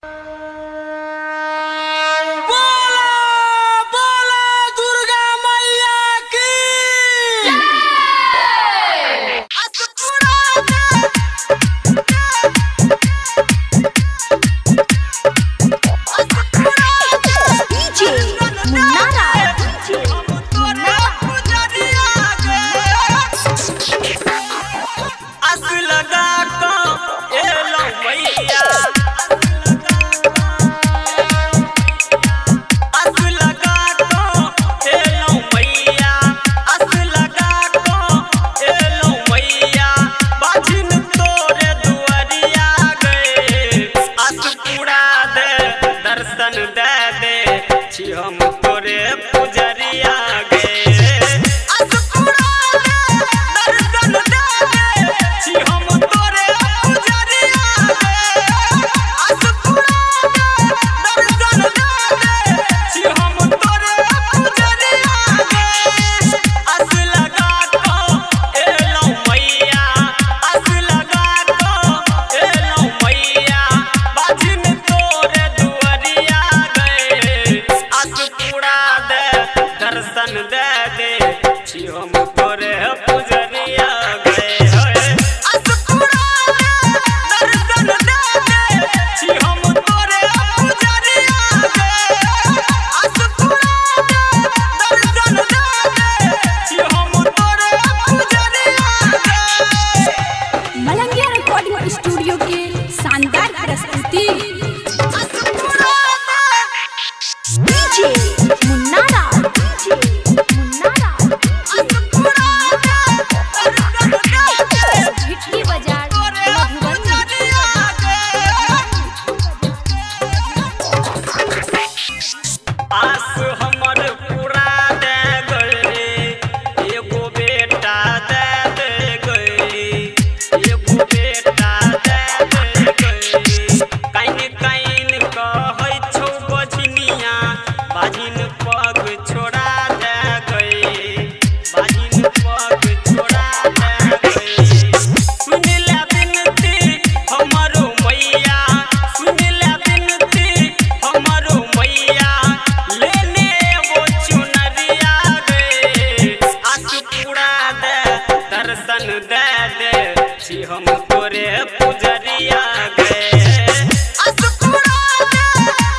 हम तोरे पुजरिया गे दर्शन दे छी हम तोरे पुजरिया गे दर्शन दे छी हम तोरे पुजरिया गे अस लगा को एलो मैया अस लगा को एलो मैया बाजिन तोरे दुआरिया गे अस पूरा दे दर्शन दे दे छी हम तोरे पुजरिया गे अस पूरा दे दर्शन दे दे छी हम तोरे पुजरिया गे अस पूरा दे दर्शन दे दे छी हम तोरे पुजरिया गे। मलंगिया रिकॉर्डिंग स्टूडियो के शानदार प्रस्तुति डीजे मुन्नारा झिटकी बाजार आस हमर पूरा दे गए एगो बेटा दे गए एगो बेटा दे गए काइन काइन कहै छौ बजनिया बाजिन पग छोड़ा दे गए बाजिन पग छोड़ा दे गए सुन ले बिनती हमरो मैया सुन ले बिनती हमरो मैया लेने वो चुनरिया गे आस पूरा दे दर्शन दे दे छी हम तोरे पुजरिया गे अस पूरा दे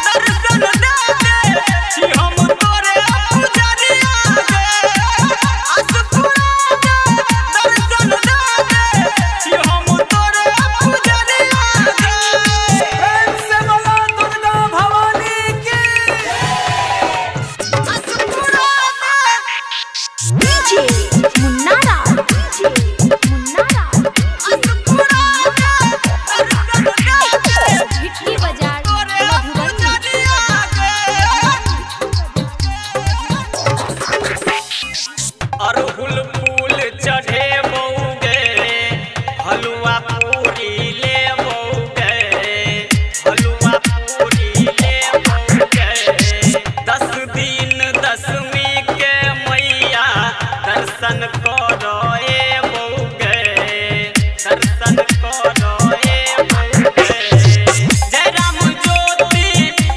दर्शन दे दे छी हम तोरे पुजरिया गे अस पूरा दे दर्शन दे दे छी हम तोरे पुजरिया गे। प्रेम से बोलो दुर्गा भवानी की अस पूरा दे डीजे मुन्नारा अस पूरा दे दर्शन दे दे झिटकी बाजार अरहुल फूल चढ़े बौगे हलुआ पूरी ले बौगे हलुआ पूरी ले बौगे 10 दिन दशमी के मैया दर्शन करो ए बौगे दर्शन करो ए बौगे जय राम ज्योति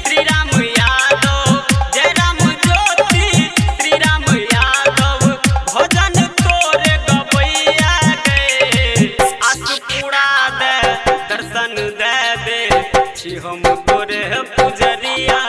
श्री राम यादव जय राम ज्योति श्री राम यादव भजन तोरे गबैया गे आस पूरा दे दर्शन दे दे छी हम तोरे पुजरिया